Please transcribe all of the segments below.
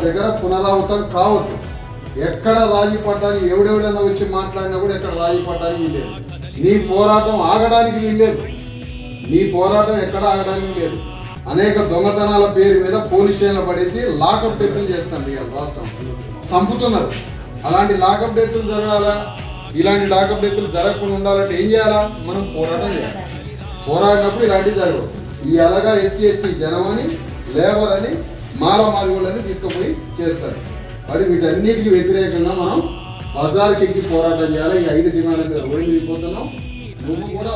దగ్గర పునరావృతం కావద్దు. ఎక్కడ రాజీ పడడానికి ఎవడెవడన్నా వచ్చి మాట్లాడినా కూడా ఎక్కడ రాజీ పడడానికి వీల్లేదు. నీ పోరాటం ఆగడానికి వీల్లేదు. నీ పోరాటం ఎక్కడ ఆగడానికి లేదు. అనేక దొంగతనాల పేరు మీద పోలీస్ స్టేషన్లో పడేసి లాకప్ డెత్తులు చేస్తాను ఇవాళ రాష్ట్రం చంపుతున్నారు. అలాంటి లాకప్ డెత్తులు జరగాలా? ఇలాంటి లాకప్ డెత్తులు జరగకుండా ఉండాలంటే ఏం చేయాలా? మనం పోరాటం చేయాలి. పోరాడినప్పుడు ఇలాంటివి జరగవు. ఈ అలాగా ఎస్సీ ఎస్టీ జనం అని లేబర్ అని మాలమాదిగోళ్ళని తీసుకుపోయి చేస్తారు. మరి వీటన్నిటికీ వ్యతిరేకంగా మనం బజార్కి ఎక్కి పోరాటం చేయాలి. ఈ 5 డిమాండ్ల మీద రోడ్డు దిగిపోతున్నాం. నువ్వు కూడా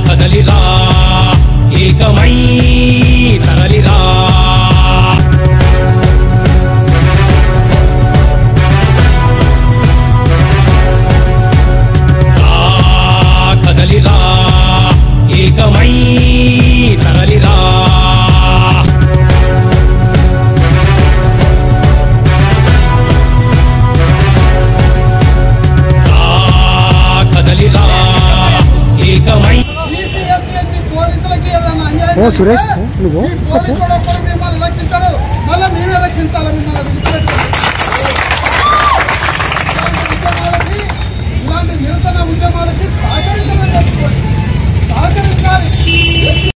కదలిరా ఏకమై తరలిరా కదలిరా ఏకమై తరలిరా కదలిరా ఏకమై సురేష్ నువ్వు